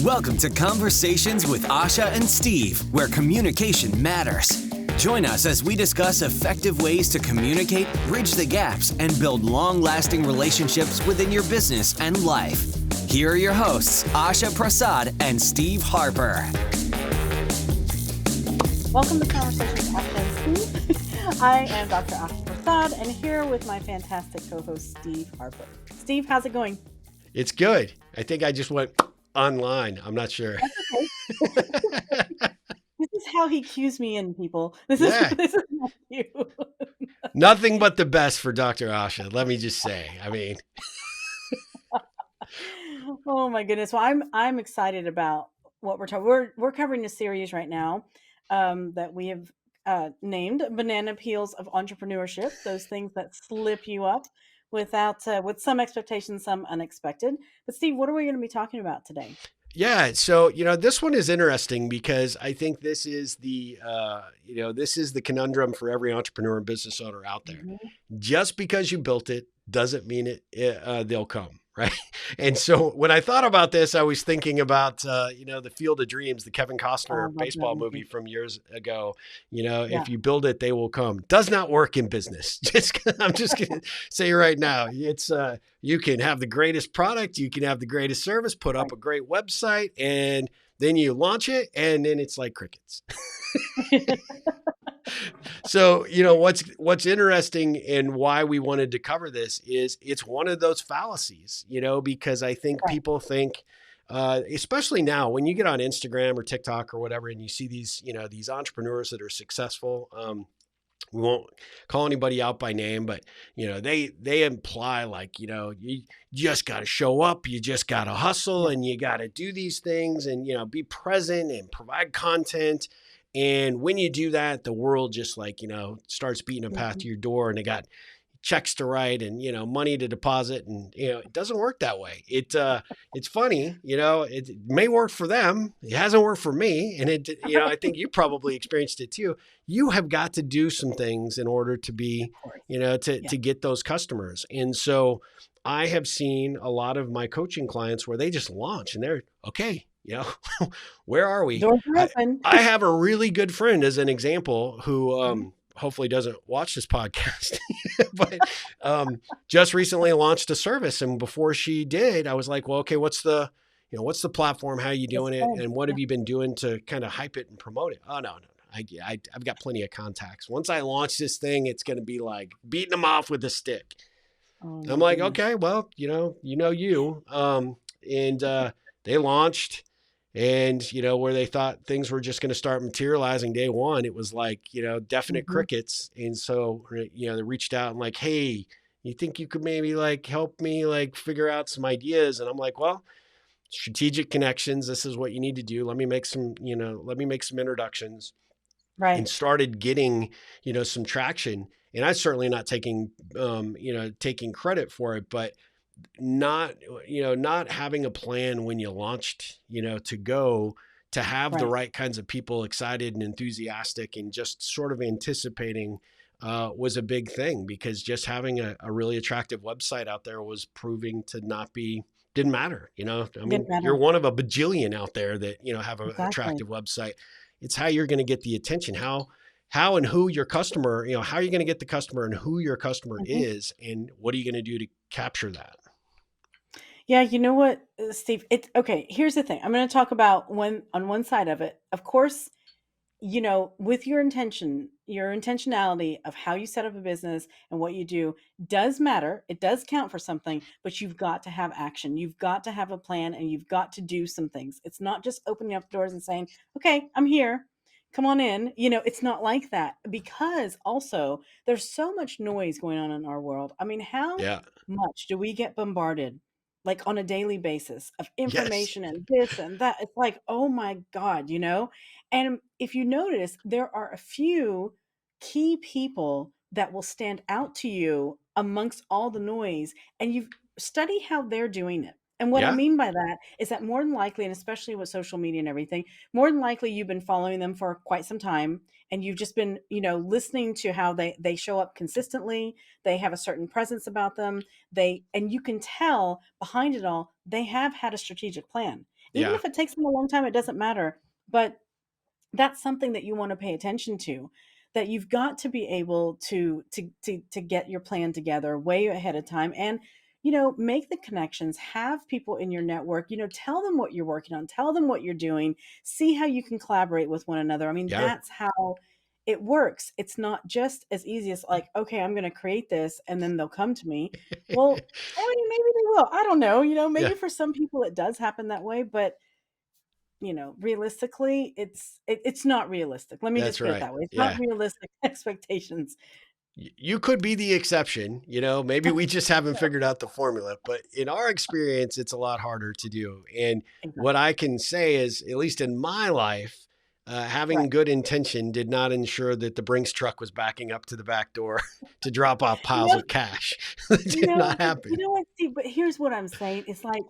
Welcome to Conversations with Asha and Steve, where communication matters. Join us as we discuss effective ways to communicate, bridge the gaps, and build long-lasting relationships within your business and life. Here are your hosts, Asha Prasad and Steve Harper. Welcome to Conversations with Asha and Steve. I am Dr. Asha Prasad, and here with my fantastic co-host, Steve Harper. Steve, how's it going? It's good. I think I just went online. I'm not sure. That's okay. This is how he cues me in, people. This is not you. Nothing but the best for Dr. Asha. Let me just say. I mean, oh my goodness. Well, I'm excited about what we're talking. We're covering a series right now that we have named Banana Peels of Entrepreneurship. Those things that slip you up with some expectations, some unexpected. But Steve, what are we going to be talking about today? yeah. So, this one is interesting because I think this is the conundrum for every entrepreneur and business owner out there. Mm-hmm. Just because you built it doesn't mean they'll come. Right. And so when I thought about this, I was thinking about, the Field of Dreams, the Kevin Costner baseball movie from years ago. If you build it, they will come. Does not work in business. I'm just going to say right now, it's you can have the greatest product. You can have the greatest service, put up a great website, and then you launch it. And then it's like crickets. So, what's interesting and why we wanted to cover this is it's one of those fallacies, because I think people think, especially now when you get on Instagram or TikTok or whatever, and you see these entrepreneurs that are successful, we won't call anybody out by name, but, they imply like, you just got to show up, you just got to hustle and you got to do these things and, be present and provide content. And when you do that, the world just starts beating a path to your door and they got checks to write and, money to deposit. And, it doesn't work that way. It's funny, it may work for them. It hasn't worked for me. And I think you probably experienced it too. You have got to do some things in order to be, to get those customers. And so I have seen a lot of my coaching clients where they just launch and they're okay. Where are we? I have a really good friend as an example who hopefully doesn't watch this podcast, but just recently launched a service. And before she did, I was like, well, okay, what's the platform? How are you doing it? And what have you been doing to kind of hype it and promote it? Oh, no. I've got plenty of contacts. Once I launch this thing, it's going to be like beating them off with a stick. I'm like, okay, well, and they launched. And, where they thought things were just going to start materializing day one, it was like, definite crickets. And so, they reached out and like, hey, you think you could maybe help me figure out some ideas? And I'm like, well, strategic connections, this is what you need to do. Let me make some introductions. Right. And started getting, some traction. And I'm certainly not taking credit for it, but not having a plan when you launched, to have the right kinds of people excited and enthusiastic and just sort of anticipating was a big thing, because just having a really attractive website out there was proving to didn't matter. You're one of a bajillion out there that, have an attractive website. It's how you're going to get the attention, how and who your customer, how are you going to get the customer and who your customer is, and what are you going to do to capture that? Yeah, you know what, Steve? Here's the thing. I'm going to talk about on one side of it. Of course, with your intentionality of how you set up a business and what you do does matter. It does count for something, but you've got to have action. You've got to have a plan and you've got to do some things. It's not just opening up doors and saying, okay, I'm here. Come on in. It's not like that, because also there's so much noise going on in our world. I mean, how much do we get bombarded on a daily basis of information and this and that? It's like, oh my God, And if you notice, there are a few key people that will stand out to you amongst all the noise, and you study how they're doing it. And what I Yeah. mean by that is that more than likely, and especially with social media and everything, more than likely you've been following them for quite some time and you've just been, listening to how they show up consistently. They have a certain presence about them. And you can tell behind it all, they have had a strategic plan. Even Yeah. if it takes them a long time, it doesn't matter. But that's something that you want to pay attention to, that you've got to be able to get your plan together way ahead of time, and make the connections, have people in your network, tell them what you're working on, tell them what you're doing, see how you can collaborate with one another. I mean, Yeah. that's how it works. It's not just as easy as like, okay, I'm going to create this and then they'll come to me. Well, I mean, maybe they will, I don't know, Yeah. maybe for some people it does happen that way, but realistically, it's not realistic. Let me That's just put it right. that way. It's not Yeah. realistic expectations. You could be the exception, maybe we just haven't figured out the formula, but in our experience, it's a lot harder to do. And what Exactly. I can say is, at least in my life, having Right. good intention did not ensure that the Brinks truck was backing up to the back door to drop off You piles know of cash. That did not but happen. what, Steve? But here's what I'm saying. It's like,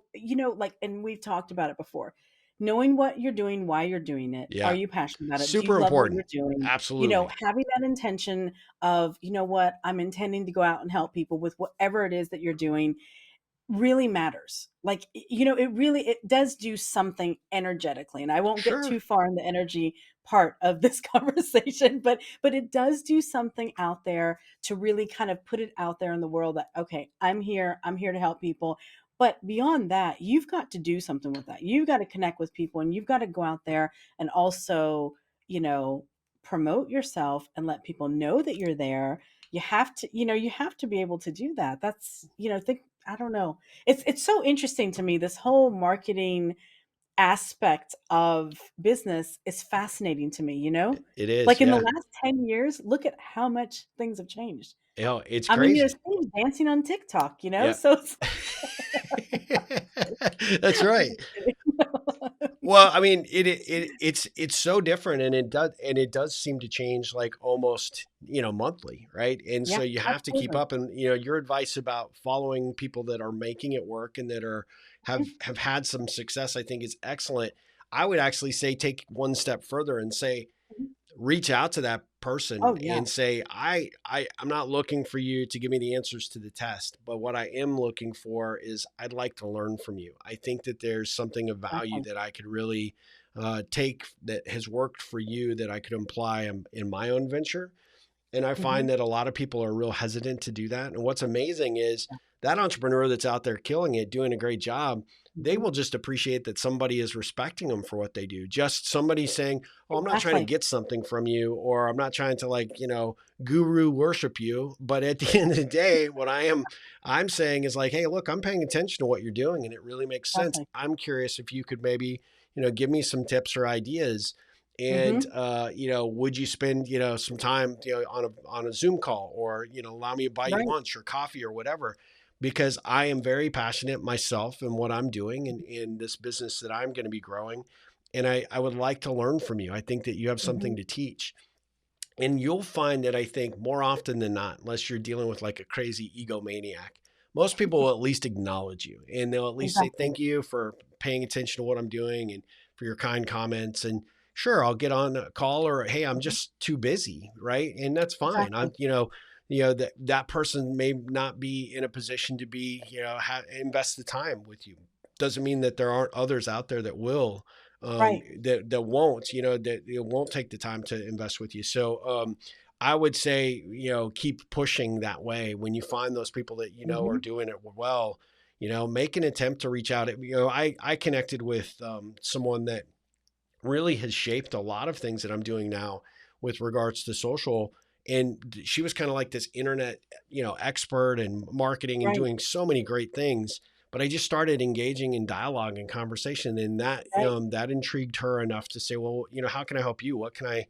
and we've talked about it before. Knowing what you're doing, why you're doing it. Are Yeah. you passionate about it? Do you Super love what you're important. doing? Absolutely. Having that intention of, what, I'm intending to go out and help people with whatever it is that you're doing really matters. Like, it does do something energetically. And I won't get Sure. too far in the energy part of this conversation, but it does do something out there to really kind of put it out there in the world that, okay, I'm here to help people. But beyond that, you've got to do something with that. You've got to connect with people and you've got to go out there and also, you know, promote yourself and let people know that you're there. You have to be able to do that. That's, think, I don't know. It's so interesting to me. This whole marketing aspect of business is fascinating to me. It is. Like in the Yeah. last 10 years, look at how much things have changed. It's I mean, crazy. Steve's dancing on TikTok. Yeah. So it's That's right. just kidding. Well, I mean, it's so different, and it does seem to change like almost monthly, right? And so Yeah, you have to keep absolutely. up. And your advice about following people that are making it work and that are have Mhm, have had some success, I think is excellent. I would actually say take one step further and say mhm. reach out to that person Oh yeah, and say, I'm not looking for you to give me the answers to the test, but what I am looking for is I'd like to learn from you. I think that there's something of value exactly. that I could really take that has worked for you that I could apply in my own venture. And I Hmm. find that a lot of people are real hesitant to do that. And what's amazing is that entrepreneur that's out there killing it, doing a great job, they Hmm. will just appreciate that somebody is respecting them for what they do. Just somebody saying, "Oh, I'm not trying to Exactly. get something from you, or I'm not trying to guru worship you." But at the end of the day, I'm saying is like, "Hey, look, I'm paying attention to what you're doing and it really makes sense. Exactly. I'm curious if you could maybe, give me some tips or ideas and Hmm. would you spend some time on a Zoom call, or allow me to buy you Right. lunch or coffee or whatever, because I am very passionate myself in what I'm doing and in this business that I'm going to be growing, and I would like to learn from you. I think that you have Hmm. something to teach. And you'll find that I think more often than not, unless you're dealing with like a crazy egomaniac, most people will at least acknowledge you and they'll at least say, Exactly. thank you for paying attention to what I'm doing and for your kind comments. And sure, I'll get on a call, or, hey, I'm Hmm. just too busy. Right. And that's fine. Exactly. That person may not be in a position to be, invest the time with you. Doesn't mean that there aren't others out there that will, Right. that won't, that it won't take the time to invest with you. So I would say, keep pushing that way. When you find those people that are Hmm. doing it well, make an attempt to reach out. I connected with someone that really has shaped a lot of things that I'm doing now with regards to social. And she was kind of like this internet, expert and marketing and Right. doing so many great things. But I just started engaging in dialogue and conversation, and that Right. that intrigued her enough to say, well, how can I help you? What can I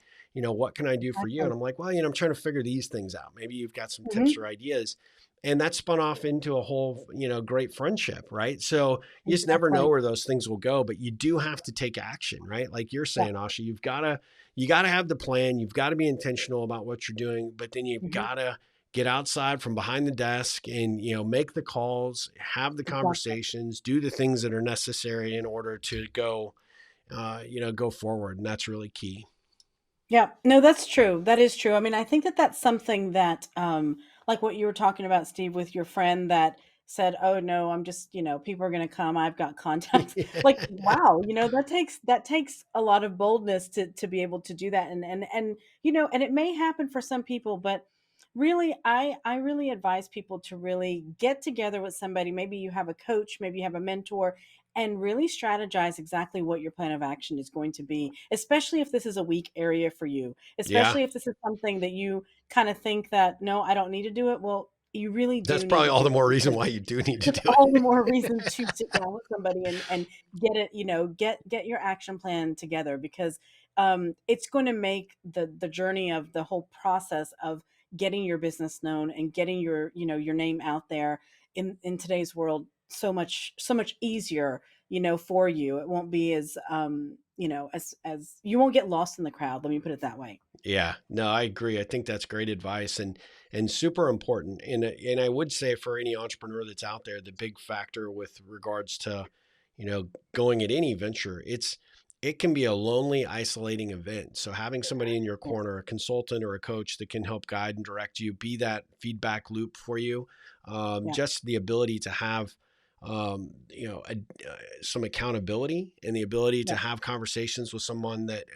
do for you? And Exactly. I'm like, well, I'm trying to figure these things out. Maybe you've got some tips Hmm. or ideas. And that spun off into a whole, great friendship, right? So you just never know Exactly. where those things will go, but you do have to take action, right? Like you're Yeah. saying, Asha, you got to have the plan. You've got to be intentional about what you're doing, but then you've Hmm. got to get outside from behind the desk and, make the calls, have the Exactly. conversations, do the things that are necessary in order to go, go forward. And that's really key. Yeah, no, that's true. That is true. I mean, I think that that's something that, like what you were talking about, Steve, with your friend that said, "Oh no, I'm just, people are going to come. I've got contacts." Like, wow, that takes a lot of boldness to be able to do that, and it may happen for some people, but really, I really advise people to really get together with somebody. Maybe you have a coach, maybe you have a mentor, and really strategize exactly what your plan of action is going to be, especially if this is a weak area for you, Yeah. especially if this is something that you kind of think that, no, I don't need to do it. Well, you really That's do need probably to all do the it more reason because why you do need to it's do all the it. more reason to sit down with somebody and get it, get your action plan together, because it's going to make the journey of the whole process of getting your business known and getting your name out there in today's world so much easier, for you. It won't be as as you won't get lost in the crowd, let me put it that way. Yeah, no, I agree. I think that's great advice and super important. And I would say for any entrepreneur that's out there, the big factor with regards to, going at any venture, it can be a lonely, isolating event. So having somebody in your Yeah. corner, a consultant or a coach that can help guide and direct you, be that feedback loop for you, Yeah. just the ability to have some accountability and the ability to Yeah. have conversations with someone that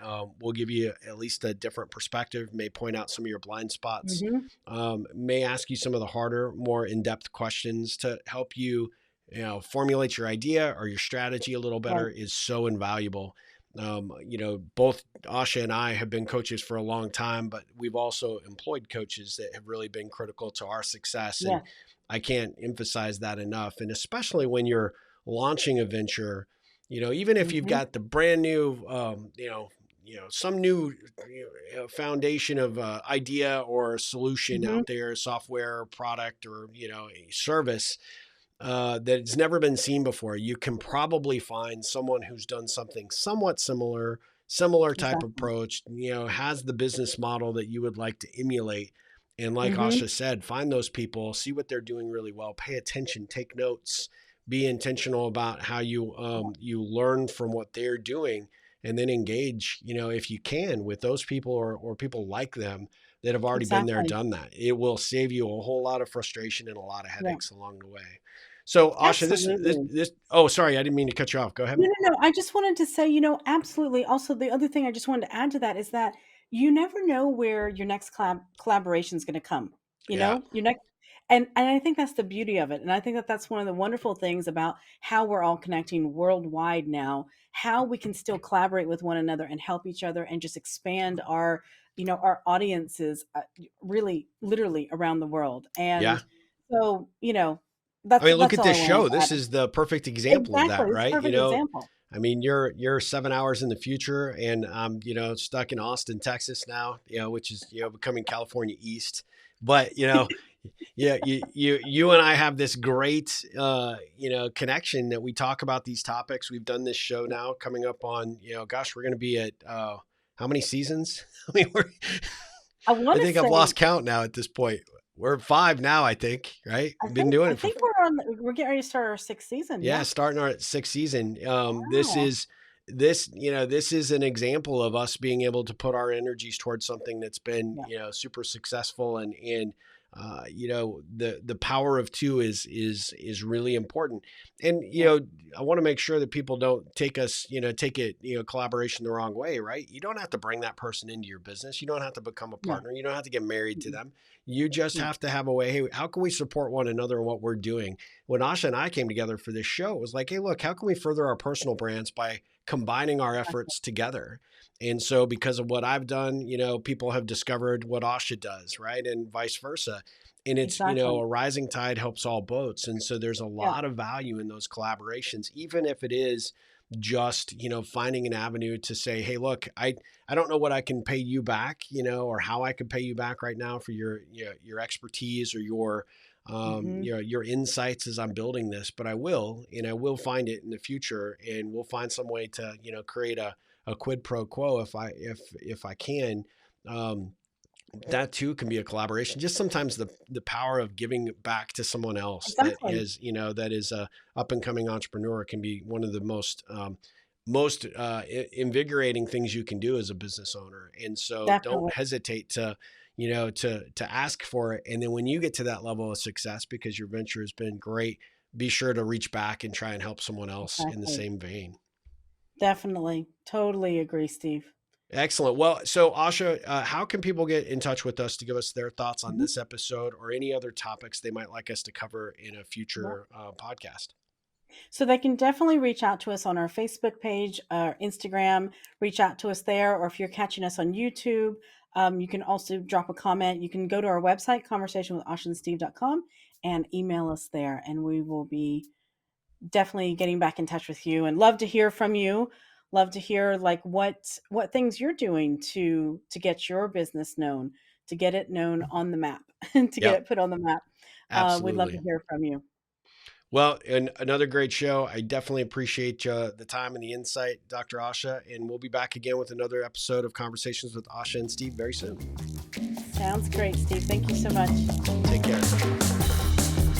will give you at least a different perspective, may point out some of your blind spots, Hmm. may ask you some of the harder, more in-depth questions to help you, formulate your idea or your strategy a little Right. better is so invaluable. Both Asha and I have been coaches for a long time, but we've also employed coaches that have really been critical to our success. And Yeah. I can't emphasize that enough. And especially when you're launching a venture, even if you've Hmm. got the brand new, some new foundation of idea or solution Hmm. out there, software, product, or a service that's never been seen before, you can probably find someone who's done something somewhat similar type Exactly. approach, has the business model that you would like to emulate. And like Hmm. Asha said, find those people, see what they're doing really well, pay attention, take notes, be intentional about how you learn from what they're doing, and then engage, if you can, with those people or people like them that have already been there, Exactly. done that. It will save you a whole lot of frustration and a lot of Yeah. headaches along the way. So Asha, Absolutely. oh, sorry, I didn't mean to cut you off. Go ahead. No, no, no. I just wanted to say, absolutely. Also, the other thing I just wanted to add to that is that you never know where your next collaboration is going to come. Yeah. Your next, and I think that's the beauty of it. And I think that that's one of the wonderful things about how we're all connecting worldwide now. How we can still collaborate with one another and help each other and just expand our audiences, really, literally around the world. Yeah. And so, I that's mean, look that's at all I this wanted show. to This add. is the perfect example of Exactly, that, it's a right? perfect example. I mean, you're 7 hours in the future, and I'm, stuck in Austin, Texas now, which is, becoming California East. But yeah, you and I have this great, connection that we talk about these topics. We've done this show Yeah. now, coming up on, gosh, we're going to be at how many seasons? I mean, I I wanna think I've say lost count now at this point. We're at 5 now, I think, right? I We've been think doing I it for, think we're getting ready to start our 6th season, yeah, yeah. starting our sixth season. Wow. This is an example of us being able to put our energies towards something that's been, Yeah, super successful, and the power of two is really important. And yeah, I want to make sure that people don't take it, collaboration the wrong way, right? You don't have to bring that person into your business. You don't have to become a no, partner. You don't have to get married to mm-mm, them. You just no, have to have a way. Hey, how can we support one another in what we're doing? When Asha and I came together for this show, it was like, hey, look, how can we further our personal brands by combining our exactly, efforts together? And so, because of what I've done, people have discovered what Asha does, right? And vice versa. And it's, exactly, a rising tide helps all boats. And so, there's a yeah, lot of value in those collaborations, even if it is just, finding an avenue to say, hey, look, I don't know what I can pay you back, or how I can pay you back right now for your expertise or mhm, your insights as I'm building this, but I will, and I will find it in the future, and we'll find some way to, create a quid pro quo if I can, um, that too can be a collaboration. Just sometimes the power of giving back to someone else that Exactly. is, that is a up and coming entrepreneur can be one of the most invigorating things you can do as a business owner. And so Definitely. don't hesitate to, to ask for it. And then when you get to that level of success, because your venture has been great, be sure to reach back and try and help someone else in the Exactly. same vein. Definitely. Totally agree, Steve. Excellent. Well, so Asha, how can people get in touch with us to give us their thoughts on Mhm. this episode or any other topics they might like us to cover in a Yeah. future podcast? So they can definitely reach out to us on our Facebook page, Instagram, reach out to us there. Or if you're catching us on YouTube, you can also drop a comment. You can go to our website, conversationwithashaandsteve.com, and email us there. And we will be definitely getting back in touch with you and love to hear from you. Love to hear like what things you're doing to get your business known, to get it known on the map, and to get Yep, it put on the map. We'd love to absolutely. hear from you. Well, and another great show. I definitely appreciate the time and the insight, Dr. Asha. And we'll be back again with another episode of Conversations with Asha and Steve very soon. Sounds great, Steve. Thank you so much. Take care.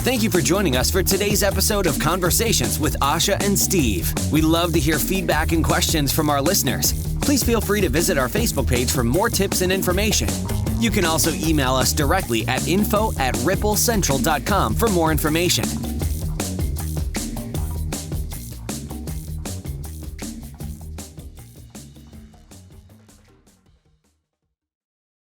Thank you for joining us for today's episode of Conversations with Asha and Steve. We love to hear feedback and questions from our listeners. Please feel free to visit our Facebook page for more tips and information. You can also email us directly at info@ripplecentral.com for more information.